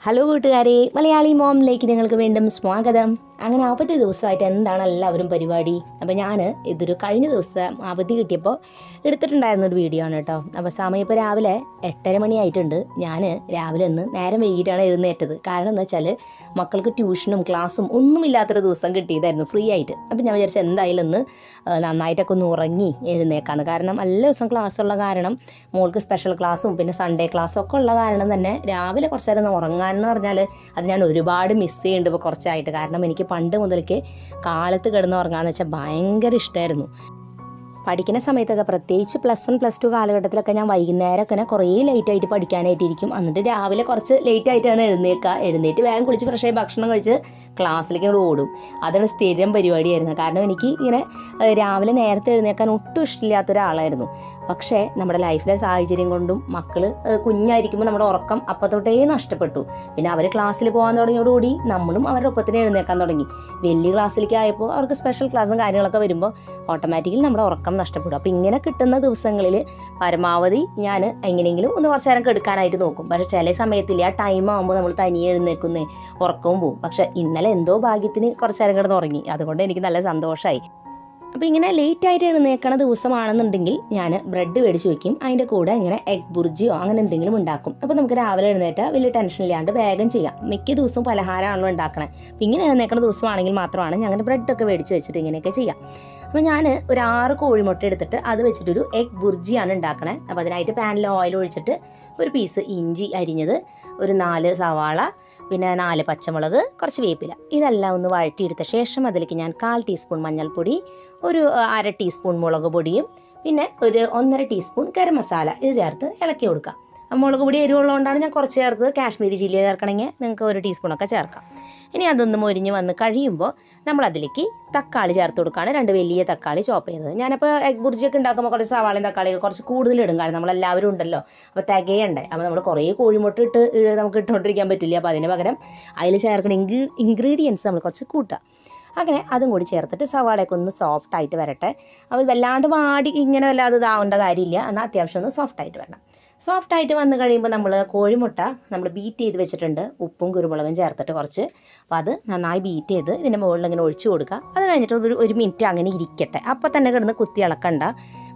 Hello കൂട്ടുകാരെ, മലയാളി മോമിലേക്ക് നിങ്ങൾക്ക് വീണ്ടും സ്വാഗതം. അങ്ങനെ അവധി ദിവസമായിട്ട് എന്താണ് എല്ലാവരും പരിപാടി? അപ്പോൾ ഞാൻ ഇതൊരു കഴിഞ്ഞ ദിവസം അവധി കിട്ടിയപ്പോൾ എടുത്തിട്ടുണ്ടായിരുന്നൊരു വീഡിയോ ആണ് കേട്ടോ. അപ്പോൾ സമയം ഇപ്പോൾ രാവിലെ 8:30 മണിയായിട്ടുണ്ട്. ഞാൻ രാവിലെ ഇന്ന് നേരം വൈകിട്ടാണ് എഴുന്നേറ്റത്. കാരണം എന്താ വെച്ചാൽ മക്കൾക്ക് ട്യൂഷനും ക്ലാസ്സും ഒന്നുമില്ലാത്തൊരു ദിവസം കിട്ടിയതായിരുന്നു ഫ്രീ ആയിട്ട്. അപ്പോൾ ഞാൻ വിചാരിച്ചു എന്തായാലും ഇന്ന് നന്നായിട്ടൊക്കെ ഒന്ന് ഉറങ്ങി എഴുന്നേക്കാന്ന്. കാരണം എല്ലാ ദിവസം ക്ലാസ്സുള്ള കാരണം മോൾക്ക് സ്പെഷ്യൽ ക്ലാസ്സും പിന്നെ സൺഡേ ക്ലാസ്സും ഒക്കെ ഉള്ള കാരണം തന്നെ രാവിലെ കുറച്ച് നേരം ഉറങ്ങാനെന്ന് പറഞ്ഞാൽ അത് ഞാൻ ഒരുപാട് മിസ് ചെയ്യുന്നുണ്ട് ഇപ്പോൾ കുറച്ചായിട്ട്. കാരണം എനിക്ക് പണ്ട് മുതൽക്ക് കാലത്ത് കിടന്ന് ഉറങ്ങാന്ന് വെച്ചാൽ ഭയങ്കര ഇഷ്ടമായിരുന്നു. പഠിക്കുന്ന സമയത്തൊക്കെ പ്രത്യേകിച്ച് +1 +2 കാലഘട്ടത്തിലൊക്കെ ഞാൻ വൈകുന്നേരമൊക്കെ കുറേ ലേറ്റായിട്ട് പഠിക്കാനായിട്ടിരിക്കും. എന്നിട്ട് രാവിലെ കുറച്ച് ലേറ്റായിട്ടാണ് എഴുന്നേറ്റ് വേഗം കുളിച്ച് ഫ്രഷായി ഭക്ഷണം കഴിച്ച് ക്ലാസ്സിലേക്ക് ഓടും. അതാണ് സ്ഥിരം പരിപാടിയായിരുന്നു. കാരണം എനിക്ക് ഇങ്ങനെ രാവിലെ നേരത്തെ എഴുന്നേക്കാൻ ഒട്ടും ഇഷ്ടമില്ലാത്ത ഒരാളായിരുന്നു. പക്ഷേ നമ്മുടെ ലൈഫിലെ സാഹചര്യം കൊണ്ടും മക്കൾ കുഞ്ഞായിരിക്കുമ്പോൾ നമ്മുടെ ഉറക്കം അപ്പം തൊട്ടേ നഷ്ടപ്പെട്ടു. പിന്നെ അവർ ക്ലാസ്സിൽ പോകാൻ തുടങ്ങിയോടുകൂടി നമ്മളും അവരുടെ ഒപ്പത്തിന് എഴുന്നേക്കാൻ തുടങ്ങി. വലിയ ക്ലാസ്സിലേക്ക് ആയപ്പോൾ അവർക്ക് സ്പെഷ്യൽ ക്ലാസ്സും കാര്യങ്ങളൊക്കെ വരുമ്പോൾ ഓട്ടോമാറ്റിക്കലി നമ്മുടെ ഉറക്കം നഷ്ടപ്പെടും. അപ്പോൾ ഇങ്ങനെ കിട്ടുന്ന ദിവസങ്ങളിൽ പരമാവധി ഞാൻ എങ്ങനെയെങ്കിലും ഒന്ന് കുറച്ച് നേരം കെടുക്കാനായിട്ട് നോക്കും. പക്ഷേ ചില സമയത്തില്ല, ആ ടൈം ആകുമ്പോൾ നമ്മൾ തനിയെ എഴുന്നേക്കുന്നേ ഉറക്കവും പോവും. പക്ഷേ ഇന്നലെ എന്തോ ഭാഗ്യത്തിന് കുറച്ച് നേരം കിടന്ന് ഉറങ്ങി. അതുകൊണ്ട് എനിക്ക് നല്ല സന്തോഷമായി. അപ്പോൾ ഇങ്ങനെ ലേറ്റായിട്ട് എഴുന്നേക്കണ ദിവസമാണെന്നുണ്ടെങ്കിൽ ഞാൻ ബ്രെഡ് മേടിച്ച് വയ്ക്കും. അതിൻ്റെ കൂടെ ഇങ്ങനെ എഗ് ബുർജിയോ അങ്ങനെ എന്തെങ്കിലും ഉണ്ടാക്കും. അപ്പോൾ നമുക്ക് രാവിലെ എഴുന്നേറ്റാൽ വലിയ ടെൻഷനില്ലാണ്ട് വേഗം ചെയ്യാം. മിക്ക ദിവസവും പലഹാരമാണല്ലോ ഉണ്ടാക്കണേ. അപ്പോൾ ഇങ്ങനെ എഴുന്നേക്കണ ദിവസമാണെങ്കിൽ മാത്രമാണ് ഞാൻ അങ്ങനെ ബ്രെഡൊക്കെ മേടിച്ച് വെച്ചിട്ട് ഇങ്ങനെയൊക്കെ ചെയ്യാം. അപ്പോൾ ഞാൻ ഒരു 6 കോഴിമുട്ട എടുത്തിട്ട് അത് വെച്ചിട്ടൊരു എഗ് ബുർജിയാണ് ഉണ്ടാക്കണേ. അപ്പോൾ അതിനായിട്ട് പാനിൽ ഓയിൽ ഒഴിച്ചിട്ട് ഒരു പീസ് ഇഞ്ചി അരിഞ്ഞത്, ഒരു 4 സവാള, പിന്നെ 4 പച്ചമുളക്, കുറച്ച് വേപ്പില, ഇതെല്ലാം ഒന്ന് വഴറ്റിയെടുത്ത ശേഷം അതിലേക്ക് ഞാൻ 1/4 ടീസ്പൂൺ മഞ്ഞൾപ്പൊടി, ഒരു 1/2 ടീസ്പൂൺ മുളക് പൊടിയും പിന്നെ ഒരു 1.5 ടീസ്പൂൺ ഗരം മസാല ഇത് ചേർത്ത് ഇളക്കി കൊടുക്കാം. മുളക് പൊടി എരിവുള്ളതുകൊണ്ടാണ് ഞാൻ കുറച്ച് ചേർത്തത്. കാശ്മീരി ചില്ലി ചേർക്കണമെങ്കിൽ നിങ്ങൾക്ക് 1 ടീസ്പൂണൊക്കെ ചേർക്കാം. ഇനി അതൊന്ന് മൊരിഞ്ഞ് വന്ന് കഴിയുമ്പോൾ നമ്മളതിലേക്ക് തക്കാളി ചേർത്ത് കൊടുക്കുകയാണ്. 2 വലിയ തക്കാളി ചോപ്പ് ചെയ്തത്. ഞാനപ്പോൾ എഗ് ബുർജിയൊക്കെ ഉണ്ടാക്കുമ്പോൾ കുറച്ച് സവാളയും തക്കാളിയൊക്കെ കുറച്ച് കൂടുതലിടും. കാരണം നമ്മളെല്ലാവരും ഉണ്ടല്ലോ, അപ്പോൾ തികയണ്ടേ. അപ്പോൾ നമ്മൾ കുറേ കോഴിമുട്ട നമുക്ക് ഇട്ടുകൊണ്ടിരിക്കാൻ പറ്റില്ല. അപ്പോൾ അതിന് പകരം അതിൽ ചേർക്കുന്ന ഇൻഗ്രീഡിയൻസ് നമ്മൾ കുറച്ച് കൂട്ടുക. അങ്ങനെ അതും കൂടി ചേർത്തിട്ട് സവാളയൊക്കെ ഒന്ന് സോഫ്റ്റായിട്ട് വരട്ടെ. അപ്പോൾ വല്ലാണ്ട് വാടി ഇങ്ങനെ വല്ലാതെ ഇതാവേണ്ട കാര്യമില്ല. എന്നാൽ അത്യാവശ്യം ഒന്ന് സോഫ്റ്റായിട്ട് വരണം. സോഫ്റ്റായിട്ട് വന്ന് കഴിയുമ്പോൾ നമ്മൾ കോഴിമുട്ട നമ്മൾ ബീറ്റ് ചെയ്ത് വെച്ചിട്ടുണ്ട്, ഉപ്പും കുരുമുളകും ചേർത്തിട്ട് കുറച്ച്. അപ്പോൾ അത് നന്നായി ബീറ്റ് ചെയ്ത് ഇതിൻ്റെ മുകളിൽ ഇങ്ങനെ ഒഴിച്ചു കൊടുക്കുക. അത് കഴിഞ്ഞിട്ട് ഒരു മിനിറ്റ് അങ്ങനെ ഇരിക്കട്ടെ. അപ്പോൾ തന്നെ കിടന്ന് കുത്തി ഇളക്കണ്ട.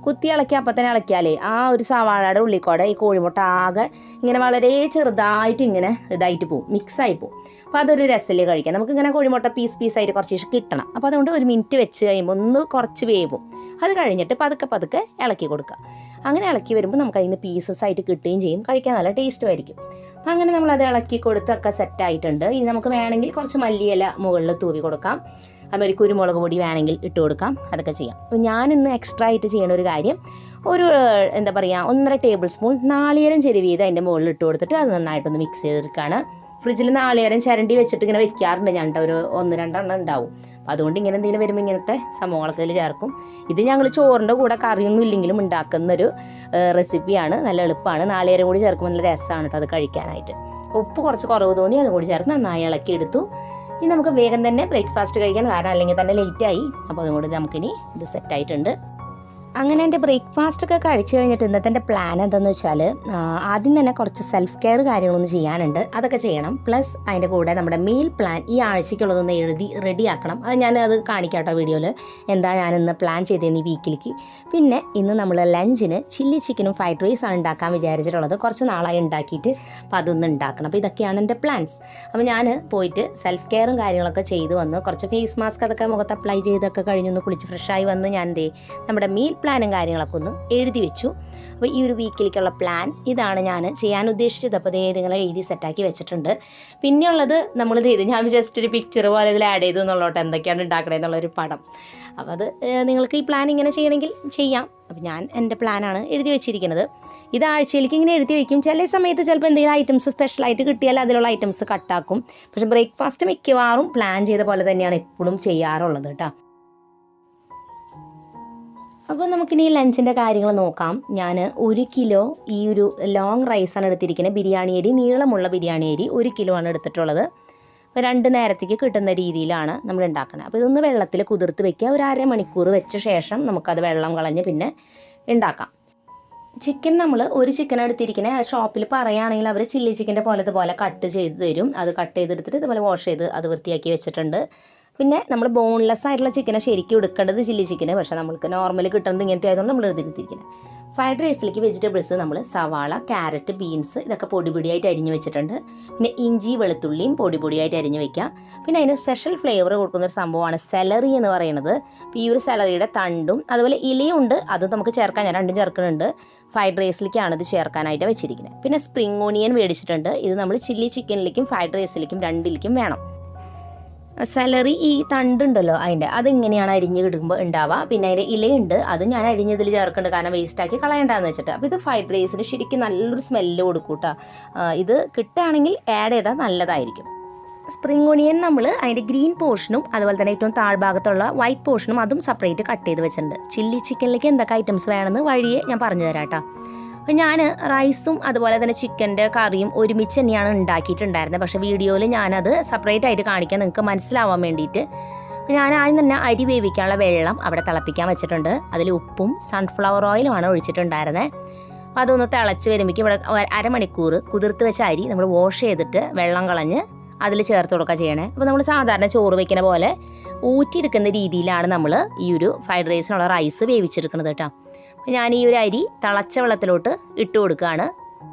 കുത്തി ഇളക്കി അപ്പം തന്നെ ഇളക്കിയാലേ ആ ഒരു സവാളയുടെ ഉള്ളിക്കൂടെ ഈ കോഴിമുട്ട ആകെ ഇങ്ങനെ വളരെ ചെറുതായിട്ട് ഇങ്ങനെ ഇതായിട്ട് പോവും, മിക്സായി പോവും. അപ്പോൾ അതൊരു രസമില്ല കഴിക്കാം. നമുക്കിങ്ങനെ കോഴിമുട്ട പീസായിട്ട് കുറച്ച് കിട്ടണം. അപ്പോൾ അതുകൊണ്ട് ഒരു മിനിറ്റ് വെച്ച് കഴിയുമ്പോൾ ഒന്ന് കുറച്ച് വേവും. അത് കഴിഞ്ഞിട്ട് പതുക്കെ ഇളക്കി കൊടുക്കുക. അങ്ങനെ ഇളക്കി വരുമ്പോൾ നമുക്ക് അതിന് പീസസ് ആയിട്ട് കിട്ടുകയും ചെയ്യും. കഴിക്കാൻ നല്ല ടേസ്റ്റും ആയിരിക്കും. അപ്പം അങ്ങനെ നമ്മളത് ഇളക്കി കൊടുത്തൊക്കെ സെറ്റായിട്ടുണ്ട്. ഇനി നമുക്ക് വേണമെങ്കിൽ കുറച്ച് മല്ലിയില മുകളിൽ തൂവി കൊടുക്കാം. അതുപോലെ കുരുമുളക് പൊടി വേണമെങ്കിൽ ഇട്ട് കൊടുക്കാം. അതൊക്കെ ചെയ്യാം. അപ്പോൾ ഞാനിന്ന് എക്സ്ട്രാ ആയിട്ട് ചെയ്യണ ഒരു കാര്യം, ഒരു 1.5 ടേബിൾ സ്പൂൺ നാളികേരം ചെരുവിയത് അതിൻ്റെ മുകളിൽ ഇട്ട് കൊടുത്തിട്ട് അത് നന്നായിട്ടൊന്ന് മിക്സ് ചെയ്തെടുക്കുകയാണ്. ഫ്രിഡ്ജിൽ നാളികേരം ചിരണ്ടി വെച്ചിട്ട് ഇങ്ങനെ വെക്കാറുണ്ട് ഞാൻ. ഒരു 1-2 എണ്ണം ഉണ്ടാവും. അപ്പോൾ അതുകൊണ്ട് ഇങ്ങനെ എന്തെങ്കിലും വരുമ്പോൾ ഇങ്ങനത്തെ സംഭവങ്ങളൊക്കെ ഇതിൽ ചേർക്കും. ഇത് ഞങ്ങൾ ചോറിൻ്റെ കൂടെ കറിയൊന്നും ഇല്ലെങ്കിലും ഉണ്ടാക്കുന്നൊരു റെസിപ്പിയാണ്. നല്ല എളുപ്പമാണ്. നാളികേരം കൂടി ചേർക്കുമ്പോൾ നല്ല രസമാണ് കേട്ടോ അത് കഴിക്കാനായിട്ട്. ഉപ്പ് കുറച്ച് കുറവ് തോന്നി അതും കൂടി ചേർത്ത് നന്നായി ഇളക്കി എടുത്തു. ഇനി നമുക്ക് വേഗം തന്നെ ബ്രേക്ക്ഫാസ്റ്റ് കഴിക്കാൻ, കാരണം അല്ലെങ്കിൽ തന്നെ ലേറ്റായി. അപ്പോൾ അതുകൊണ്ട് നമുക്കിനി ഇത് സെറ്റായിട്ടുണ്ട്. അങ്ങനെ എൻ്റെ ബ്രേക്ക്ഫാസ്റ്റൊക്കെ കഴിച്ച് കഴിഞ്ഞിട്ട് ഇന്നത്തെ എൻ്റെ പ്ലാൻ എന്താണെന്ന് വെച്ചാൽ, ആദ്യം തന്നെ കുറച്ച് സെൽഫ് കെയർ കാര്യങ്ങളൊന്നും ചെയ്യാനുണ്ട്. അതൊക്കെ ചെയ്യണം. പ്ലസ് അതിൻ്റെ കൂടെ നമ്മുടെ മീൽ പ്ലാൻ ഈ ആഴ്ചയ്ക്കുള്ളതൊന്ന് എഴുതി റെഡിയാക്കണം. അത് ഞാനത് കാണിക്കാം കേട്ടോ വീഡിയോയിൽ, എന്താ ഞാനിന്ന് പ്ലാൻ ചെയ്തതെന്ന് ഈ വീക്കിലേക്ക്. പിന്നെ ഇന്ന് നമ്മൾ ലഞ്ചിന് ചില്ലി ചിക്കനും ഫ്രൈഡ് റൈസാണ് ഉണ്ടാക്കാൻ വിചാരിച്ചിട്ടുള്ളത്. കുറച്ച് നാളായി ഉണ്ടാക്കിയിട്ട്. അപ്പോൾ അതൊന്ന് ഉണ്ടാക്കണം. അപ്പോൾ ഇതൊക്കെയാണ് എൻ്റെ പ്ലാൻസ്. അപ്പോൾ ഞാൻ പോയിട്ട് സെൽഫ് കെയറും കാര്യങ്ങളൊക്കെ ചെയ്ത് വന്നു. കുറച്ച് ഫേസ് മാസ്ക് അതൊക്കെ മുഖത്ത് അപ്ലൈ ചെയ്തൊക്കെ കഴിഞ്ഞൊന്ന് കുളിച്ച് ഫ്രഷായി വന്ന് ഞാൻ നമ്മുടെ മീൽ പ്ലാനും കാര്യങ്ങളൊക്കെ ഒന്ന് എഴുതി വെച്ചു. അപ്പോൾ ഈ ഒരു വീക്കിലേക്കുള്ള പ്ലാൻ ഇതാണ് ഞാൻ ചെയ്യാൻ ഉദ്ദേശിച്ചത്. അപ്പോൾ നിങ്ങളെ എഴുതി സെറ്റാക്കി വെച്ചിട്ടുണ്ട്. പിന്നെയുള്ളത് നമ്മളിത് ചെയ്തു, ഞാൻ ജസ്റ്റ് ഒരു പിക്ചർ പോലെ ഇതിൽ ആഡ് ചെയ്തു എന്നുള്ളോട്ട് എന്തൊക്കെയാണ് ഉണ്ടാക്കണേ എന്നുള്ളൊരു പടം. അപ്പോൾ അത് നിങ്ങൾക്ക് ഈ പ്ലാൻ ഇങ്ങനെ ചെയ്യണമെങ്കിൽ ചെയ്യാം. അപ്പോൾ ഞാൻ എൻ്റെ പ്ലാനാണ് എഴുതി വെച്ചിരിക്കുന്നത്. ഇത് ആഴ്ചയിലേക്ക് ഇങ്ങനെ എഴുതി വയ്ക്കും. ചില സമയത്ത് ചിലപ്പോൾ എന്തെങ്കിലും ഐറ്റംസ് സ്പെഷ്യലായിട്ട് കിട്ടിയാൽ അതിലുള്ള ഐറ്റംസ് കട്ടാക്കും. പക്ഷേ ബ്രേക്ക്ഫാസ്റ്റ് മിക്കവാറും പ്ലാൻ ചെയ്ത പോലെ തന്നെയാണ് എപ്പോഴും ചെയ്യാറുള്ളത് കേട്ടോ. അപ്പോൾ നമുക്കിനി ലഞ്ചിൻ്റെ കാര്യങ്ങൾ നോക്കാം. ഞാൻ 1 കിലോ ഈ ഒരു ലോങ് റൈസാണ് എടുത്തിരിക്കുന്നത്. ബിരിയാണി അരി, നീളമുള്ള ബിരിയാണി അരി 1 കിലോ ആണ് എടുത്തിട്ടുള്ളത്. അപ്പോൾ 2 നേരത്തേക്ക് കിട്ടുന്ന രീതിയിലാണ് നമ്മൾ ഉണ്ടാക്കുന്നത്. അപ്പോൾ ഇതൊന്ന് വെള്ളത്തിൽ കുതിർത്ത് വെക്കുക. ഒരു 1/2 മണിക്കൂർ വെച്ച ശേഷം നമുക്കത് വെള്ളം കളഞ്ഞ് പിന്നെ ഉണ്ടാക്കാം. ചിക്കൻ നമ്മൾ ഒരു ചിക്കൻ എടുത്തിരിക്കുന്നത് ഷോപ്പിൽ പറയുകയാണെങ്കിൽ അവർ ചില്ലി ചിക്കൻ്റെ പോലെ കട്ട് ചെയ്ത് തരും. അത് കട്ട് ചെയ്തെടുത്തിട്ട് ഇതുപോലെ വാഷ് ചെയ്ത് അത് വൃത്തിയാക്കി വെച്ചിട്ടുണ്ട്. പിന്നെ നമ്മൾ ബോൺലെസ് ആയിട്ടുള്ള ചിക്കനെ ശരിക്കും എടുക്കേണ്ടത് ചില്ലി ചിക്കന്, പക്ഷേ നമ്മൾക്ക് നോർമൽ കിട്ടുന്നത് ഇങ്ങനത്തെ ആയതുകൊണ്ട് നമ്മൾ എടുത്തിരിക്കുന്നത്. ഫ്രൈഡ് റൈസിലേക്ക് വെജിറ്റബിൾസ് നമ്മൾ സവാള, ക്യാരറ്റ്, ബീൻസ് ഇതൊക്കെ പൊടിയായിട്ട് അരിഞ്ഞ് വെച്ചിട്ടുണ്ട്. പിന്നെ ഇഞ്ചി വെളുത്തുള്ളിയും പൊടിയായിട്ട് അരിഞ്ഞ് വെക്കുക. പിന്നെ അതിന് സ്പെഷ്യൽ ഫ്ലേവർ കൊടുക്കുന്ന ഒരു സംഭവമാണ് സെലറി എന്ന് പറയുന്നത്. അപ്പോൾ ഈ ഒരു സെലറിയുടെ തണ്ടും അതുപോലെ ഇലയും ഉണ്ട്, അതും നമുക്ക് ചേർക്കാൻ ഞാൻ രണ്ടും ചേർക്കുന്നുണ്ട്. ഫ്രൈഡ് റൈസിലേക്കാണ് ഇത് ചേർക്കാനായിട്ട് വെച്ചിരിക്കുന്നത്. പിന്നെ സ്പ്രിംഗ് ഓണിയൻ മേടിച്ചിട്ടുണ്ട്. ഇത് നമ്മൾ ചില്ലി ചിക്കനിലേക്കും ഫ്രൈഡ് റൈസിലേക്കും രണ്ടിലേക്കും വേണം. സെലറി ഈ തണ്ടുണ്ടല്ലോ അതെങ്ങനെയാണ് അരിഞ്ഞ് കിടുമ്പോൾ ഉണ്ടാവുക. പിന്നെ അതിൻ്റെ ഇലയുണ്ട്, അത് ഞാൻ അരിഞ്ഞതിൽ ചേർക്കുന്നുണ്ട്, കാരണം വേസ്റ്റാക്കി കളയണ്ടെന്ന് വെച്ചിട്ട്. അപ്പോൾ ഇത് ഫ്രൈഡ് റൈസിന് ശരിക്കും നല്ലൊരു സ്മെല്ല് കൊടുക്കും കേട്ടോ. ഇത് കിട്ടുകയാണെങ്കിൽ ആഡ് ചെയ്താൽ നല്ലതായിരിക്കും. സ്പ്രിംഗ് ഓണിയൻ നമ്മൾ അതിൻ്റെ ഗ്രീൻ പോർഷനും അതുപോലെ തന്നെ ഏറ്റവും താഴ്ഭാഗത്തുള്ള വൈറ്റ് പോർഷനും അതും സെപ്പറേറ്റ് കട്ട് ചെയ്ത് വെച്ചിട്ടുണ്ട്. ചില്ലി ചിക്കനിലേക്ക് എന്തൊക്കെ ഐറ്റംസ് വേണമെന്ന് വഴിയെ ഞാൻ പറഞ്ഞു തരാം കേട്ടോ. അപ്പോൾ ഞാൻ റൈസും അതുപോലെ തന്നെ ചിക്കൻ്റെ കറിയും ഒരുമിച്ച് തന്നെയാണ് ഉണ്ടാക്കിയിട്ടുണ്ടായിരുന്നത്. പക്ഷേ വീഡിയോയിൽ ഞാനത് സെപ്പറേറ്റ് ആയിട്ട് കാണിക്കാൻ നിങ്ങൾക്ക് മനസ്സിലാവാൻ വേണ്ടിയിട്ട് ഞാൻ ആദ്യം തന്നെ അരി വേവിക്കാനുള്ള വെള്ളം അവിടെ തിളപ്പിക്കാൻ വെച്ചിട്ടുണ്ട്. അതിൽ ഉപ്പും സൺഫ്ലവർ ഓയിലുമാണ് ഒഴിച്ചിട്ടുണ്ടായിരുന്നത്. അപ്പോൾ അതൊന്ന് തിളച്ച് വരുമ്പോഴേക്കും ഇവിടെ അരമണിക്കൂർ കുതിർത്ത് വെച്ച അരി നമ്മൾ വാഷ് ചെയ്തിട്ട് വെള്ളം കളഞ്ഞ് അതിൽ ചേർത്ത് കൊടുക്കുക ചെയ്യണേ. അപ്പോൾ നമ്മൾ സാധാരണ ചോറ് വയ്ക്കുന്ന പോലെ ഊറ്റിയെടുക്കുന്ന രീതിയിലാണ് നമ്മൾ ഈ ഒരു ഫ്രൈഡ് റൈസിനുള്ള റൈസ് വേവിച്ചെടുക്കുന്നത് കേട്ടോ. ഞാൻ ഈ ഒരു അരി തിളച്ച വെള്ളത്തിലോട്ട് ഇട്ട് കൊടുക്കുകയാണ്.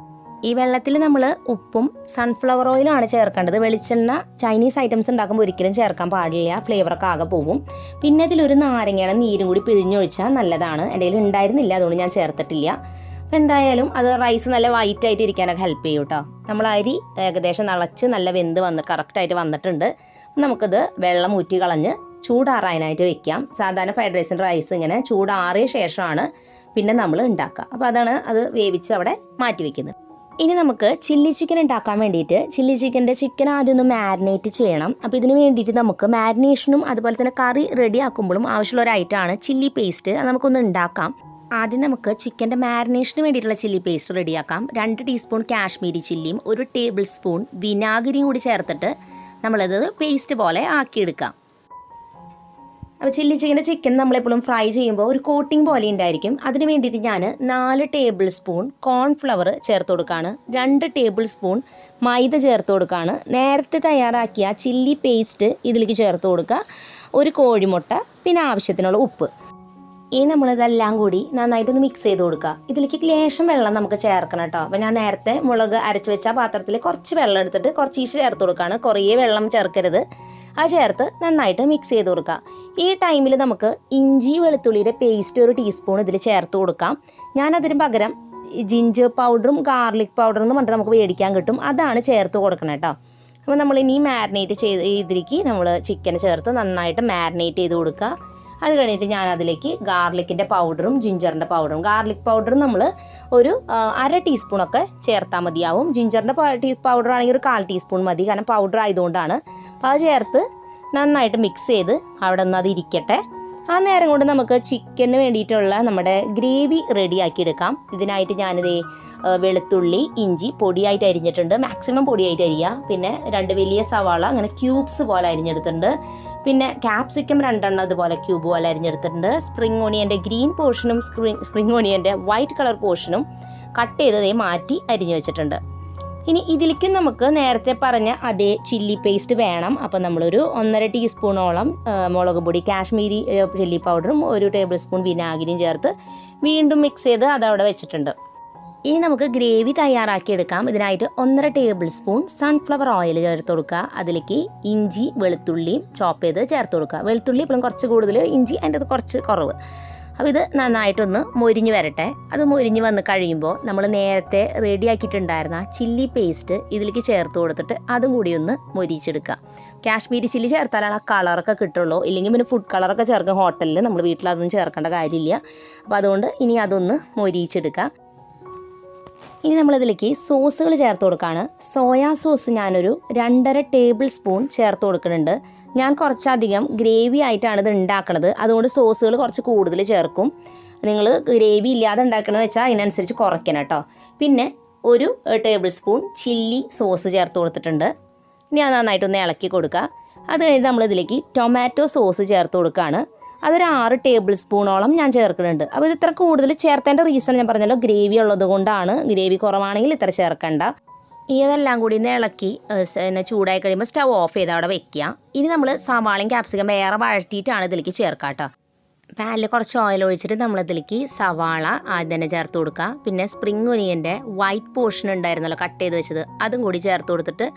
ഈ വെള്ളത്തിൽ നമ്മൾ ഉപ്പും സൺഫ്ലവർ ഓയിലാണ് ചേർക്കേണ്ടത്. വെളിച്ചെണ്ണ ചൈനീസ് ഐറ്റംസ് ഉണ്ടാക്കുമ്പോൾ ഒരിക്കലും ചേർക്കാൻ പാടില്ല, ഫ്ലേവറൊക്കെ ആകെ പോകും. പിന്നെ ഇതിലൊരു നാരങ്ങയുടെ നീരും കൂടി പിഴിഞ്ഞൊഴിച്ചാൽ നല്ലതാണ്. എൻ്റെ കയ്യിൽ ഉണ്ടായിരുന്നില്ല, അതുകൊണ്ട് ഞാൻ ചേർത്തിട്ടില്ല. അപ്പോൾ എന്തായാലും അത് റൈസ് നല്ല വൈറ്റ് ആയിട്ട് ഇരിക്കാനൊക്കെ ഹെൽപ്പ് ചെയ്യും കേട്ടോ. നമ്മൾ അരി ഏകദേശം തിളച്ച് നല്ല വെന്ത് കറക്റ്റായിട്ട് വന്നിട്ടുണ്ട്. നമുക്കിത് വെള്ളം ഊറ്റി കളഞ്ഞ് ചൂടാറാനായിട്ട് വെക്കാം. സാധാരണ ഫ്രൈഡ് റൈസിൻ്റെ റൈസ് ഇങ്ങനെ ചൂടാറിയ ശേഷമാണ് പിന്നെ നമ്മൾ ഉണ്ടാക്കുക. അപ്പോൾ അതാണ് അത് വേവിച്ച് അവിടെ മാറ്റി വെക്കുന്നത്. ഇനി നമുക്ക് ചില്ലി ചിക്കൻ ഉണ്ടാക്കാൻ വേണ്ടിയിട്ട് ചിക്കൻ ആദ്യം ഒന്ന് മാരിനേറ്റ് ചെയ്യണം. അപ്പോൾ ഇതിന് വേണ്ടിയിട്ട് നമുക്ക് മാരിനേഷനും അതുപോലെ തന്നെ കറി റെഡി ആക്കുമ്പോഴും ആവശ്യമുള്ള ഒരു ഐറ്റമാണ് ചില്ലി പേസ്റ്റ്. അത് നമുക്കൊന്ന് ഉണ്ടാക്കാം. ആദ്യം നമുക്ക് ചിക്കൻ്റെ മാരിനേഷന് വേണ്ടിയിട്ടുള്ള ചില്ലി പേസ്റ്റ് റെഡിയാക്കാം. 2 ടീസ്പൂൺ കാശ്മീരി ചില്ലിയും 1 ടേബിൾ സ്പൂൺ വിനാഗിരിയും കൂടി ചേർത്തിട്ട് നമ്മളത് പേസ്റ്റ് പോലെ ആക്കിയെടുക്കാം. അപ്പോൾ ചിക്കൻ നമ്മളെപ്പോഴും ഫ്രൈ ചെയ്യുമ്പോൾ ഒരു കോട്ടിംഗ് പോലെ ഉണ്ടായിരിക്കും. അതിന് വേണ്ടിയിട്ട് ഞാൻ 4 ടേബിൾ സ്പൂൺ കോൺഫ്ലവർ ചേർത്ത് കൊടുക്കുകയാണ്. 2 ടേബിൾ സ്പൂൺ മൈദ ചേർത്ത് കൊടുക്കുകയാണ്. നേരത്തെ തയ്യാറാക്കിയ ചില്ലി പേസ്റ്റ് ഇതിലേക്ക് ചേർത്ത് കൊടുക്കുക. 1 കോഴിമുട്ട, പിന്നെ ആവശ്യത്തിനുള്ള ഉപ്പ്. ഇനി നമ്മളിതെല്ലാം കൂടി നന്നായിട്ടൊന്ന് മിക്സ് ചെയ്ത് കൊടുക്കുക. ഇതിലേക്ക് ലേശം വെള്ളം നമുക്ക് ചേർക്കണം കേട്ടോ. അപ്പോൾ ഞാൻ നേരത്തെ മുളക് അരച്ച് വെച്ച പാത്രത്തിൽ കുറച്ച് വെള്ളം എടുത്തിട്ട് കുറച്ച് ചേർത്ത് കൊടുക്കുകയാണ്. കുറേ വെള്ളം ചേർക്കരുത്. അത് ചേർത്ത് നന്നായിട്ട് മിക്സ് ചെയ്ത് കൊടുക്കുക. ഈ ടൈമിൽ നമുക്ക് ഇഞ്ചി വെളുത്തുള്ളിയുടെ പേസ്റ്റ് 1 ടീസ്പൂൺ ഇതിൽ ചേർത്ത് കൊടുക്കാം. ഞാനതിന് പകരം ജിഞ്ചർ പൗഡറും ഗാർലിക് പൗഡറും എന്ന് പറഞ്ഞിട്ട് നമുക്ക് മേടിക്കാൻ കിട്ടും, അതാണ് ചേർത്ത് കൊടുക്കണം കേട്ടോ. അപ്പോൾ നമ്മളിനി മാരിനേറ്റ് ചെയ്ത് ഇതിലേക്ക് നമ്മൾ ചിക്കൻ ചേർത്ത് നന്നായിട്ട് മാരിനേറ്റ് ചെയ്ത് കൊടുക്കുക. അത് കഴിഞ്ഞിട്ട് ഞാൻ അതിലേക്ക് ഗാർലിക്കിൻ്റെ പൗഡറും ജിഞ്ചറിൻ്റെ പൗഡറും, ഗാർലിക് പൗഡർ നമ്മൾ ഒരു 1/2 ടീസ്പൂണൊക്കെ ചേർത്താൽ മതിയാവും. ജിഞ്ചറിൻ്റെ പൗഡർ ആണെങ്കിൽ ഒരു 1/4 ടീസ്പൂൺ മതി, കാരണം പൗഡർ ആയതുകൊണ്ടാണ്. അപ്പോൾ അത് ചേർത്ത് നന്നായിട്ട് മിക്സ് ചെയ്ത് അവിടെ നിന്ന് അത് ഇരിക്കട്ടെ. ആ നേരം കൊണ്ട് നമുക്ക് ചിക്കന് വേണ്ടിയിട്ടുള്ള നമ്മുടെ ഗ്രേവി റെഡിയാക്കി എടുക്കാം. ഇതിനായിട്ട് ഞാനിത് വെളുത്തുള്ളി ഇഞ്ചി പൊടിയായിട്ട് അരിഞ്ഞിട്ടുണ്ട്, മാക്സിമം പൊടിയായിട്ട് അരിയുക. പിന്നെ 2 വലിയ സവാള അങ്ങനെ ക്യൂബ്സ് പോലെ അരിഞ്ഞെടുത്തിട്ടുണ്ട്. പിന്നെ ക്യാപ്സിക്കം 2 എണ്ണം ഇതുപോലെ ക്യൂബ് പോലെ അരിഞ്ഞെടുത്തിട്ടുണ്ട്. സ്പ്രിംഗ് ഓണിയൻ്റെ ഗ്രീൻ പോർഷനും സ്പ്രിംഗ് ഓണിയൻ്റെ വൈറ്റ് കളർ പോർഷനും കട്ട് ചെയ്തതേ മാറ്റി അരിഞ്ഞു വെച്ചിട്ടുണ്ട്. ഇനി ഇതിലേക്കും നമുക്ക് നേരത്തെ പറഞ്ഞ അതേ ചില്ലി പേസ്റ്റ് വേണം. അപ്പോൾ നമ്മളൊരു 1.5 ടീസ്പൂണോളം മുളക് പൊടി കാശ്മീരി ചില്ലി പൗഡറും 1 ടേബിൾ സ്പൂൺ വിനാഗിരിയും ചേർത്ത് വീണ്ടും മിക്സ് ചെയ്ത് അതവിടെ വെച്ചിട്ടുണ്ട്. ഇനി നമുക്ക് ഗ്രേവി തയ്യാറാക്കിയെടുക്കാം. ഇതിനായിട്ട് 1.5 ടേബിൾ സ്പൂൺ സൺഫ്ലവർ ഓയിൽ ചേർത്ത് കൊടുക്കുക. അതിലേക്ക് ഇഞ്ചി വെളുത്തുള്ളിയും ചോപ്പ് ചെയ്ത് ചേർത്ത് കൊടുക്കുക. വെളുത്തുള്ളി ഇപ്പോഴും കുറച്ച് കൂടുതൽ, ഇഞ്ചി അതിൻ്റെ അത് കുറച്ച് കുറവ്. അപ്പോൾ ഇത് നന്നായിട്ടൊന്ന് മൊരിഞ്ഞ് വരട്ടെ. അത് മൊരിഞ്ഞ് വന്ന് കഴിയുമ്പോൾ നമ്മൾ നേരത്തെ റെഡിയാക്കിയിട്ടുണ്ടായിരുന്ന ചില്ലി പേസ്റ്റ് ഇതിലേക്ക് ചേർത്ത് കൊടുത്തിട്ട് അതും കൂടി ഒന്ന് മൊരിച്ചെടുക്കുക. കാശ്മീരി ചില്ലി ചേർത്താലാണ് ആ കളറൊക്കെ കിട്ടുള്ളൂ, ഇല്ലെങ്കിൽ പിന്നെ ഫുഡ് കളറൊക്കെ ചേർക്കും ഹോട്ടലിൽ. നമ്മൾ വീട്ടിലതൊന്നും ചേർക്കേണ്ട കാര്യമില്ല. അപ്പോൾ അതുകൊണ്ട് ഇനി അതൊന്ന് മൊരിച്ചെടുക്കുക. ഇനി നമ്മളിതിലേക്ക് സോസുകൾ ചേർത്ത് കൊടുക്കുകയാണ്. സോയാ സോസ് ഞാനൊരു 2.5 ടേബിൾ സ്പൂൺ ചേർത്ത് കൊടുക്കുന്നുണ്ട്. ഞാൻ കുറച്ചധികം ഗ്രേവി ആയിട്ടാണ് ഇത് ഉണ്ടാക്കുന്നത്, അതുകൊണ്ട് സോസുകൾ കുറച്ച് കൂടുതൽ ചേർക്കും. നിങ്ങൾ ഗ്രേവി ഇല്ലാതെ ഉണ്ടാക്കണമെന്ന് വെച്ചാൽ അതിനനുസരിച്ച് കുറയ്ക്കണം കേട്ടോ. പിന്നെ 1 ടേബിൾ സ്പൂൺ ചില്ലി സോസ് ചേർത്ത് കൊടുത്തിട്ടുണ്ട്. ഇനി അത് നന്നായിട്ടൊന്ന് ഇളക്കി കൊടുക്കുക. അത് കഴിഞ്ഞ് നമ്മളിതിലേക്ക് ടൊമാറ്റോ സോസ് ചേർത്ത് കൊടുക്കുകയാണ്. അതൊരു 6 ടേബിൾ സ്പൂണോളം ഞാൻ ചേർക്കുന്നുണ്ട്. അപ്പോൾ ഇത് ഇത്ര കൂടുതൽ ചേർത്തതിൻ്റെ റീസൺ ഞാൻ പറഞ്ഞല്ലോ, ഗ്രേവി ഉള്ളത് കൊണ്ടാണ്. ഗ്രേവി കുറവാണെങ്കിൽ ഇത്ര ചേർക്കണ്ട. ഇതെല്ലാം കൂടി ഒന്ന് ഇളക്കി ചൂടായി കഴിയുമ്പോൾ സ്റ്റവ് ഓഫ് ചെയ്ത് അവിടെ വെക്കുക. ഇനി നമ്മൾ സവാളയും ക്യാപ്സിക്കം വേറെ വഴറ്റിയിട്ടാണ് ഇതിലേക്ക് ചേർക്കുക കേട്ടോ. പാനിൽ കുറച്ച് ഓയിൽ ഒഴിച്ചിട്ട് നമ്മളിതിലേക്ക് സവാള ആദ്യം തന്നെ ചേർത്ത് കൊടുക്കുക. പിന്നെ സ്പ്രിംഗ് ഒനിയൻ്റെ വൈറ്റ് പോർഷൻ ഉണ്ടായിരുന്നല്ലോ കട്ട് ചെയ്ത് വെച്ചത്, അതും കൂടി ചേർത്ത് കൊടുത്തിട്ട്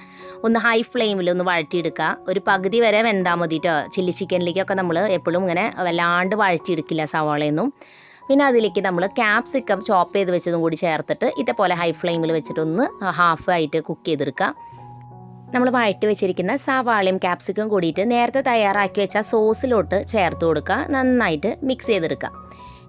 ഒന്ന് ഹൈ ഫ്ലെയിമിൽ ഒന്ന് വഴറ്റിയെടുക്കുക. ഒരു പകുതി വരെ വെന്താൽ മതിട്ടോ. ചില്ലി ചിക്കനിലേക്കൊക്കെ നമ്മൾ എപ്പോഴും ഇങ്ങനെ വല്ലാണ്ട് വഴറ്റിയെടുക്കില്ല സവാളയൊന്നും. പിന്നെ അതിലേക്ക് നമ്മൾ ക്യാപ്സിക്കം ചോപ്പ് ചെയ്ത് വെച്ചതും കൂടി ചേർത്തിട്ട് ഇതേപോലെ ഹൈ ഫ്ലെയിമിൽ വെച്ചിട്ടൊന്ന് ഹാഫ് ആയിട്ട് കുക്ക് ചെയ്തെടുക്കുക. നമ്മൾ വഴറ്റി വെച്ചിരിക്കുന്ന സവാളയും ക്യാപ്സിക്കം കൂടിയിട്ട് നേരത്തെ തയ്യാറാക്കി വെച്ച സോസിലോട്ട് ചേർത്ത് കൊടുക്കുക. നന്നായിട്ട് മിക്സ് ചെയ്തെടുക്കുക.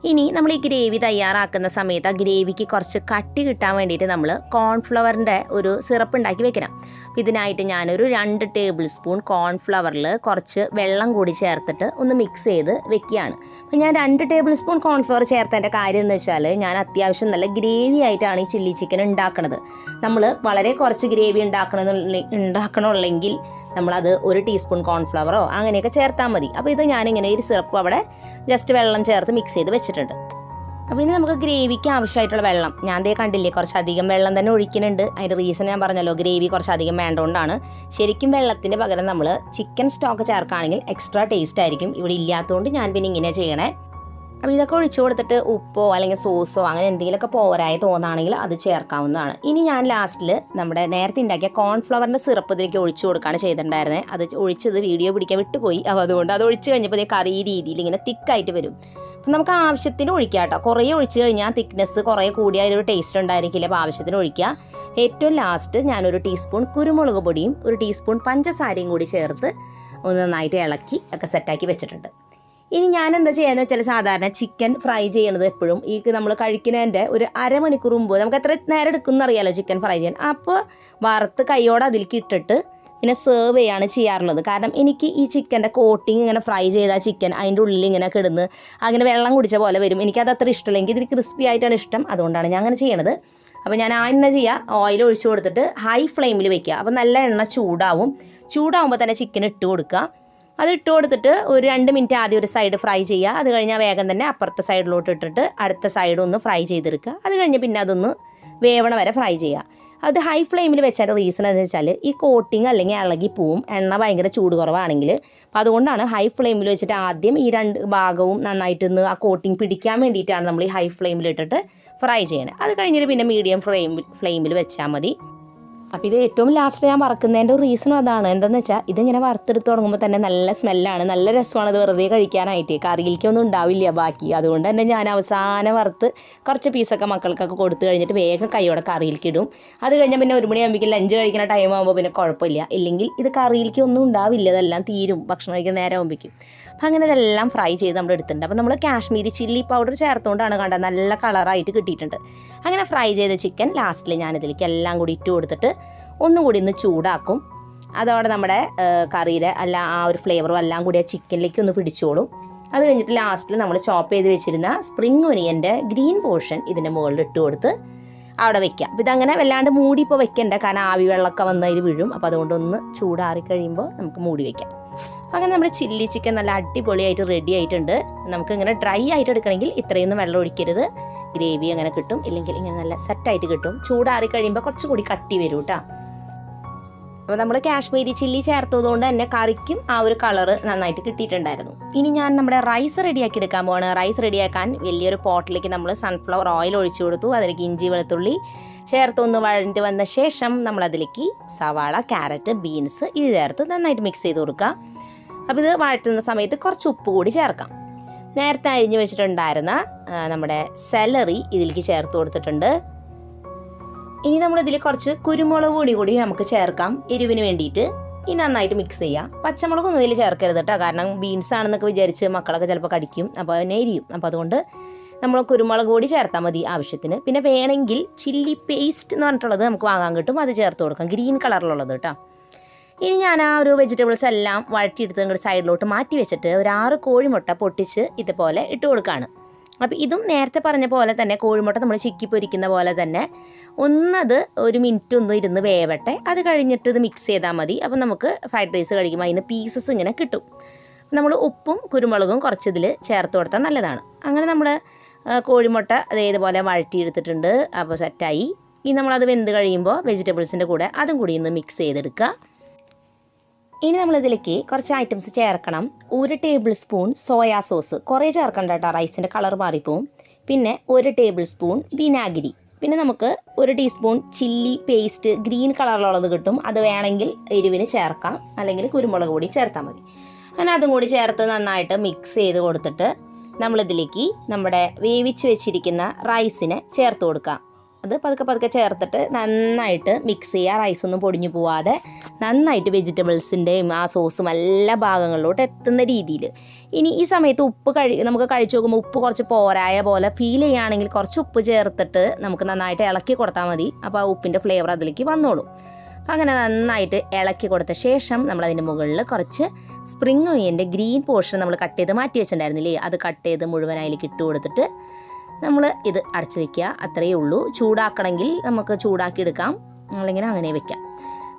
ഇനി നമ്മൾ ഈ ഗ്രേവി തയ്യാറാക്കുന്ന സമയത്ത് ആ ഗ്രേവിക്ക് കുറച്ച് കട്ടി കിട്ടാൻ വേണ്ടിയിട്ട് നമ്മൾ കോൺഫ്ലവറിൻ്റെ ഒരു സിറപ്പ് ഉണ്ടാക്കി വെക്കണം. അപ്പോൾ ഇതിനായിട്ട് ഞാനൊരു 2 ടേബിൾ സ്പൂൺ കോൺഫ്ലവറിൽ കുറച്ച് വെള്ളം കൂടി ചേർത്തിട്ട് ഒന്ന് മിക്സ് ചെയ്ത് വെക്കുകയാണ്. അപ്പോൾ ഞാൻ 2 ടേബിൾ സ്പൂൺ കോൺഫ്ലവർ ചേർത്തതിൻ്റെ കാര്യം എന്ന് വെച്ചാൽ ഞാൻ അത്യാവശ്യം നല്ല ഗ്രേവി ആയിട്ടാണ് ഈ ചില്ലി ചിക്കൻ ഉണ്ടാക്കുന്നത്. നമ്മൾ വളരെ കുറച്ച് ഗ്രേവി ഉണ്ടാക്കണമുള്ളെങ്കിൽ നമ്മളത് 1 ടീസ്പൂൺ കോൺഫ്ലവറോ അങ്ങനെയൊക്കെ ചേർത്താൽ മതി. അപ്പോൾ ഇത് ഞാനിങ്ങനെ ഒരു സിറപ്പ് അവിടെ ജസ്റ്റ് വെള്ളം ചേർത്ത് മിക്സ് ചെയ്ത് വെച്ചിട്ടുണ്ട്. അപ്പോൾ ഇനി നമുക്ക് ഗ്രേവിക്ക് ആവശ്യമായിട്ടുള്ള വെള്ളം ഞാൻ ദേ കണ്ടില്ലേ, കുറച്ചധികം വെള്ളം തന്നെ ഒഴിക്കുന്നുണ്ട്. അതിൻ്റെ റീസൺ ഞാൻ പറഞ്ഞല്ലോ, ഗ്രേവി കുറച്ചധികം വേണ്ടതുകൊണ്ടാണ്. ശരിക്കും വെള്ളത്തിൻ്റെ പകരം നമ്മൾ ചിക്കൻ സ്റ്റോക്ക് ചേർക്കുകയാണെങ്കിൽ എക്സ്ട്രാ ടേസ്റ്റ് ആയിരിക്കും. ഇവിടെ ഇല്ലാത്തതുകൊണ്ട് ഞാൻ പിന്നെ ഇങ്ങനെ ചെയ്യണേ. അപ്പോൾ ഇതൊക്കെ ഒഴിച്ചു കൊടുത്തിട്ട് ഉപ്പോ അല്ലെങ്കിൽ സോസോ അങ്ങനെ എന്തെങ്കിലുമൊക്കെ പോരായി തോന്നുകയാണെങ്കിൽ അത് ചേർക്കാവുന്നതാണ്. ഇനി ഞാൻ ലാസ്റ്റിൽ നമ്മുടെ നേരത്തെ ഉണ്ടാക്കിയ കോൺഫ്ലവറിൻ്റെ സിറപ്പ് ഇതിലേക്ക് ഒഴിച്ചു കൊടുക്കുകയാണ് ചെയ്തിട്ടുണ്ടായിരുന്നത്. അത് ഒഴിച്ചത് വീഡിയോ പിടിക്കാൻ വിട്ടുപോയി. അപ്പോൾ അതുകൊണ്ട് അത് ഒഴിച്ച് കഴിഞ്ഞപ്പോൾ കറി ഈ രീതിയിൽ ഇങ്ങനെ തിക്കായിട്ട് വരും. അപ്പം നമുക്ക് ആവശ്യത്തിന് ഒഴിക്കാം കേട്ടോ. കുറേ ഒഴിച്ച് കഴിഞ്ഞാൽ തിക്നെസ് കുറേ കൂടിയ ഒരു ടേസ്റ്റ് ഉണ്ടായിരിക്കില്ല. അപ്പോൾ ആവശ്യത്തിന് ഒഴിക്കുക. ഏറ്റവും ലാസ്റ്റ് ഞാനൊരു ടീസ്പൂൺ കുരുമുളക് പൊടിയും 1 ടീസ്പൂൺ പഞ്ചസാരയും കൂടി ചേർത്ത് ഒന്ന് നന്നായിട്ട് ഇളക്കി ഒക്കെ സെറ്റാക്കി വെച്ചിട്ടുണ്ട്. ഇനി ഞാൻ എന്താ ചെയ്യാന്ന് വെച്ചാൽ, സാധാരണ ചിക്കൻ ഫ്രൈ ചെയ്യണത് എപ്പോഴും ഈ നമ്മൾ കഴിക്കുന്നതിൻ്റെ ഒരു അരമണിക്കൂർ മുമ്പ്, നമുക്ക് എത്ര നേരം എടുക്കുമെന്ന് അറിയാമല്ലോ ചിക്കൻ ഫ്രൈ ചെയ്യാൻ. അപ്പോൾ വറുത്ത് കൈയോടെ അതിലേക്ക് ഇട്ടിട്ട് പിന്നെ സെർവ് ചെയ്യാണ് ചെയ്യാറുള്ളത്. കാരണം എനിക്ക് ഈ ചിക്കൻ്റെ കോട്ടിങ് ഇങ്ങനെ ഫ്രൈ ചെയ്ത ചിക്കൻ അതിൻ്റെ ഉള്ളിൽ ഇങ്ങനെ കിടന്ന് അങ്ങനെ വെള്ളം കുടിച്ച പോലെ വരും. എനിക്കത് അത്ര ഇഷ്ടമില്ല. എനിക്ക് ഇതിൽ ക്രിസ്പി ആയിട്ടാണ് ഇഷ്ടം. അതുകൊണ്ടാണ് ഞാൻ അങ്ങനെ ചെയ്യണത്. അപ്പോൾ ഞാൻ എന്താ ചെയ്യുക, ഓയിൽ ഒഴിച്ച് കൊടുത്തിട്ട് ഹൈ ഫ്ലെയിമിൽ വെക്കുക. അപ്പോൾ നല്ല എണ്ണ ചൂടാവുമ്പോൾ തന്നെ ചിക്കൻ ഇട്ട് കൊടുക്കുക. അത് ഇട്ട് കൊടുത്തിട്ട് ഒരു 2 മിനിറ്റ് ആദ്യം ഒരു സൈഡ് ഫ്രൈ ചെയ്യുക. അത് കഴിഞ്ഞാൽ വേഗം തന്നെ അപ്പുറത്തെ സൈഡിലോട്ട് ഇട്ടിട്ട് അടുത്ത സൈഡ് ഒന്ന് ഫ്രൈ ചെയ്തെടുക്കുക. അത് കഴിഞ്ഞ് പിന്നെ അതൊന്ന് വേവണ വരെ ഫ്രൈ ചെയ്യുക. അത് ഹൈ ഫ്ലെയിമിൽ വെച്ചാൽ റീസൺ എന്ന് വെച്ചാൽ ഈ കോട്ടിങ് അല്ലെങ്കിൽ ഇളകി പോവും, എണ്ണ ഭയങ്കര ചൂട് കുറവാണെങ്കിൽ. അപ്പോൾ അതുകൊണ്ടാണ് ഹൈ ഫ്ലെയിമിൽ വെച്ചിട്ട് ആദ്യം ഈ 2 ഭാഗവും നന്നായിട്ടൊന്ന് ആ കോട്ടിങ് പിടിക്കാൻ വേണ്ടിയിട്ടാണ് നമ്മൾ ഈ ഹൈ ഫ്ലെയിമിൽ ഇട്ടിട്ട് ഫ്രൈ ചെയ്യണത്. അത് കഴിഞ്ഞിട്ട് പിന്നെ മീഡിയം ഫ്ലെയിമിൽ വെച്ചാൽ മതി. അപ്പോൾ ഇത് ഏറ്റവും ലാസ്റ്റ് ഞാൻ വറക്കുന്നതിൻ്റെ ഒരു റീസൺ അതാണ്. എന്താണെന്ന് വെച്ചാൽ ഇതിങ്ങനെ വറുത്തെടുത്ത് തുടങ്ങുമ്പോൾ തന്നെ നല്ല സ്മെല്ലാണ്, നല്ല രസമാണ് ഇത് വെറുതെ കഴിക്കാനായിട്ട്. കറിയിലേക്കൊന്നും ഉണ്ടാവില്ല ബാക്കി. അതുകൊണ്ട് തന്നെ ഞാൻ അവസാനം വറുത്ത് കുറച്ച് പീസൊക്കെ മക്കൾക്കൊക്കെ കൊടുത്തു കഴിഞ്ഞിട്ട് വേഗം കൈയോടെ കറിയിലേക്ക് ഇടും. അത് കഴിഞ്ഞാൽ പിന്നെ 1 മണിയാകുമ്പോൾ ലഞ്ച് കഴിക്കുന്ന ടൈം ആകുമ്പോൾ പിന്നെ കുഴപ്പമില്ല. ഇല്ലെങ്കിൽ ഇത് കറിയിലേക്ക് ഒന്നും ഉണ്ടാവില്ല, ഇതെല്ലാം തീരും ഭക്ഷണം കഴിക്കുന്ന നേരം ആകുമ്പോഴേക്കും. അപ്പോൾ അങ്ങനെ ഇതെല്ലാം ഫ്രൈ ചെയ്ത് നമ്മൾ എടുത്തിട്ടുണ്ട്. അപ്പോൾ നമ്മൾ കാശ്മീരി ചില്ലി പൗഡർ ചേർത്തുകൊണ്ടാണ് കണ്ടത്, നല്ല കളറായിട്ട് കിട്ടിയിട്ടുണ്ട്. അങ്ങനെ ഫ്രൈ ചെയ്ത ചിക്കൻ ലാസ്റ്റിൽ ഞാനിതിലേക്ക് എല്ലാം കൂടി ഇട്ട് കൊടുത്തിട്ട് ഒന്നും കൂടി ഒന്ന് ചൂടാക്കും. അതോടെ നമ്മുടെ കറിയുടെ ആ ഒരു ഫ്ലേവറും എല്ലാം കൂടി ആ ചിക്കനിലേക്ക് ഒന്ന് പിടിച്ചോളും. അത് കഴിഞ്ഞിട്ട് ലാസ്റ്റിൽ നമ്മൾ ചോപ്പ് ചെയ്ത് വെച്ചിരുന്ന സ്പ്രിംഗ് ഒനിയൻ്റെ ഗ്രീൻ പോർഷൻ ഇതിൻ്റെ മുകളിൽ ഇട്ട് കൊടുത്ത് അവിടെ വെക്കാം. അപ്പോൾ ഇതങ്ങനെ വല്ലാണ്ട് മൂടി ഇപ്പോൾ വെക്കണ്ട, കാരണം ആവി വെള്ളമൊക്കെ വന്നതിൽ വീഴും. അപ്പോൾ അതുകൊണ്ടൊന്ന് ചൂടാറി കഴിയുമ്പോൾ നമുക്ക് മൂടി വയ്ക്കാം. അങ്ങനെ നമ്മുടെ ചില്ലി ചിക്കൻ നല്ല അടിപൊളിയായിട്ട് റെഡി ആയിട്ടുണ്ട്. നമുക്ക് ഇങ്ങനെ ഡ്രൈ ആയിട്ട് എടുക്കണമെങ്കിൽ ഇത്രയൊന്നും വെള്ളം ഒഴിക്കരുത്, ഗ്രേവി അങ്ങനെ കിട്ടും. ഇല്ലെങ്കിൽ ഇങ്ങനെ നല്ല സെറ്റായിട്ട് കിട്ടും. ചൂടാറി കഴിയുമ്പോൾ കുറച്ചുകൂടി കട്ടി വരും കേട്ടോ. അപ്പോൾ നമ്മൾ കാശ്മീരി ചില്ലി ചേർത്തതുകൊണ്ട് തന്നെ കറിക്കും ആ ഒരു കളറ് നന്നായിട്ട് കിട്ടിയിട്ടുണ്ടായിരുന്നു. ഇനി ഞാൻ നമ്മുടെ റൈസ് റെഡിയാക്കി എടുക്കാൻ പോവാണ്. റൈസ് റെഡിയാക്കാൻ വലിയൊരു പോട്ടിലേക്ക് നമ്മൾ സൺഫ്ലവർ ഓയിൽ ഒഴിച്ചു കൊടുത്തു. അതിലേക്ക് ഇഞ്ചി വെളുത്തുള്ളി ചേർത്തൊന്ന് വഴണ്ടി വന്ന ശേഷം നമ്മളതിലേക്ക് സവാള, ക്യാരറ്റ്, ബീൻസ് ഇത് ചേർത്ത് നന്നായിട്ട് മിക്സ് ചെയ്ത് കൊടുക്കുക. അപ്പോൾ ഇത് വഴറ്റുന്ന സമയത്ത് കുറച്ച് ഉപ്പ് കൂടി ചേർക്കാം. നേരത്തെ അരിഞ്ഞ് വെച്ചിട്ടുണ്ടായിരുന്ന നമ്മുടെ സെലറി ഇതിലേക്ക് ചേർത്ത് കൊടുത്തിട്ടുണ്ട്. ഇനി നമ്മളിതിൽ കുറച്ച് കുരുമുളക് പൊടി കൂടി നമുക്ക് ചേർക്കാം എരിവിന് വേണ്ടിയിട്ട്. ഇനി നന്നായിട്ട് മിക്സ് ചെയ്യാം. പച്ചമുളകൊന്നും ഇതിൽ ചേർക്കരുത് കേട്ടോ, കാരണം ബീൻസ് ആണെന്നൊക്കെ വിചാരിച്ച് മക്കളൊക്കെ ചിലപ്പോൾ കടിക്കും, അപ്പോൾ അതിനെ എരിയും. അപ്പോൾ അതുകൊണ്ട് നമ്മൾ കുരുമുളക് പൊടി ചേർത്താൽ മതി ആവശ്യത്തിന്. പിന്നെ വേണമെങ്കിൽ ചില്ലി പേസ്റ്റ് എന്ന് പറഞ്ഞിട്ടുള്ളത് നമുക്ക് വാങ്ങാൻ കിട്ടും, അത് ചേർത്ത് കൊടുക്കാം, ഗ്രീൻ കളറിലുള്ളത് കേട്ടോ. ഇനി ഞാൻ ആ ഒരു വെജിറ്റബിൾസ് എല്ലാം വഴറ്റിയെടുത്ത് ഇങ്ങോട്ട് സൈഡിലോട്ട് മാറ്റി വെച്ചിട്ട് ഒരു 6 കോഴിമുട്ട പൊട്ടിച്ച് ഇതുപോലെ ഇട്ട് കൊടുക്കുകയാണ്. അപ്പോൾ ഇതും നേരത്തെ പറഞ്ഞ പോലെ തന്നെ കോഴിമുട്ട നമ്മൾ ചിക്കി പൊരിക്കുന്ന പോലെ തന്നെ ഒന്നത് 1 മിനിറ്റ് ഒന്ന് ഇരുന്ന് വേവട്ടെ. അത് കഴിഞ്ഞിട്ട് ഇത് മിക്സ് ചെയ്താൽ മതി. അപ്പോൾ നമുക്ക് ഫ്രൈഡ് റൈസ് കഴിക്കുമ്പോൾ അതിന് പീസസ് ഇങ്ങനെ കിട്ടും. നമ്മൾ ഉപ്പും കുരുമുളകും കുറച്ചിതിൽ ചേർത്ത് കൊടുത്താൽ നല്ലതാണ്. അങ്ങനെ നമ്മൾ കോഴിമുട്ട അതേപോലെ വഴറ്റിയെടുത്തിട്ടുണ്ട്. അപ്പോൾ സെറ്റായി. ഇനി നമ്മളത് വെന്ത് കഴിയുമ്പോൾ വെജിറ്റബിൾസിൻ്റെ കൂടെ അതും കൂടി ഒന്ന് മിക്സ് ചെയ്തെടുക്കുക. ഇനി നമ്മളിതിലേക്ക് കുറച്ച് ഐറ്റംസ് ചേർക്കണം. 1 ടേബിൾ സ്പൂൺ സോയാ സോസ്, കുറേ ചേർക്കണ്ട കേട്ടോ, റൈസിൻ്റെ കളർ മാറിപ്പോവും. പിന്നെ 1 ടേബിൾ സ്പൂൺ വിനാഗിരി. പിന്നെ നമുക്ക് 1 ടീസ്പൂൺ ചില്ലി പേസ്റ്റ്, ഗ്രീൻ കളറിലുള്ളത് കിട്ടും, അത് വേണമെങ്കിൽ എരിവിന് ചേർക്കാം, അല്ലെങ്കിൽ കുരുമുളക് പൊടി ചേർത്താൽ മതി. അങ്ങനെ അതും കൂടി ചേർത്ത് നന്നായിട്ട് മിക്സ് ചെയ്ത് കൊടുത്തിട്ട് നമ്മളിതിലേക്ക് നമ്മുടെ വേവിച്ച് വെച്ചിരിക്കുന്ന റൈസിനെ ചേർത്ത് കൊടുക്കാം. അത് പതുക്കെ ചേർത്തിട്ട് നന്നായിട്ട് മിക്സ് ചെയ്യുക. റൈസൊന്നും പൊടിഞ്ഞു പോവാതെ നന്നായിട്ട് വെജിറ്റബിൾസിൻ്റെയും ആ സോസും എല്ലാ ഭാഗങ്ങളിലോട്ട് എത്തുന്ന രീതിയിൽ. ഇനി ഈ സമയത്ത് ഉപ്പ് നമുക്ക് കഴിച്ചു നോക്കുമ്പോൾ ഉപ്പ് കുറച്ച് പോരായ പോലെ ഫീൽ ചെയ്യുകയാണെങ്കിൽ കുറച്ച് ഉപ്പ് ചേർത്തിട്ട് നമുക്ക് നന്നായിട്ട് ഇളക്കി കൊടുത്താൽ മതി. അപ്പോൾ ആ ഉപ്പിൻ്റെ ഫ്ലേവർ അതിലേക്ക് വന്നോളും. അപ്പം അങ്ങനെ നന്നായിട്ട് ഇളക്കി കൊടുത്ത ശേഷം നമ്മളതിൻ്റെ മുകളിൽ കുറച്ച് സ്പ്രിംഗ് ഒനിയൻ്റെ ഗ്രീൻ പോർഷൻ നമ്മൾ കട്ട് ചെയ്ത് മാറ്റി വെച്ചിട്ടുണ്ടായിരുന്നില്ലേ, അത് കട്ട് ചെയ്ത് മുഴുവൻ അതിലേക്ക് ഇട്ട് കൊടുത്തിട്ട് നമ്മൾ ഇത് അടച്ചു വെക്കുക. അത്രയേ ഉള്ളൂ. ചൂടാക്കണമെങ്കിൽ നമുക്ക് ചൂടാക്കി എടുക്കാം, അല്ലെങ്കിൽ അങ്ങനെ വെക്കാം.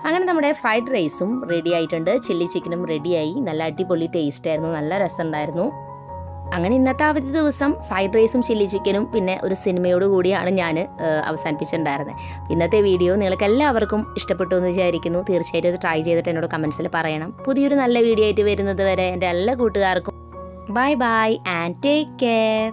അങ്ങനെ നമ്മുടെ ഫ്രൈഡ് റൈസും റെഡി ആയിട്ടുണ്ട്. ചില്ലി ചിക്കനും റെഡിയായി. നല്ല അടിപൊളി ടേസ്റ്റ് ആയിരുന്നു, നല്ല രസമുണ്ടായിരുന്നു. അങ്ങനെ ഇന്നത്തെ അവധി ദിവസം ഫ്രൈഡ് റൈസും ചില്ലി ചിക്കനും പിന്നെ ഒരു സിനിമയോട് കൂടിയാണ് ഞാൻ അവസാനിപ്പിച്ചിട്ടുണ്ടായിരുന്നത്. ഇന്നത്തെ വീഡിയോ നിങ്ങൾക്ക് എല്ലാവർക്കും ഇഷ്ടപ്പെട്ടു എന്ന് വിചാരിക്കുന്നു. തീർച്ചയായിട്ടും ഇത് ട്രൈ ചെയ്തിട്ട് എന്നോട് കമൻസിൽ പറയണം. പുതിയൊരു നല്ല വീഡിയോ ആയിട്ട് വരുന്നത് വരെ എൻ്റെ എല്ലാ കൂട്ടുകാർക്കും bye bye and take care.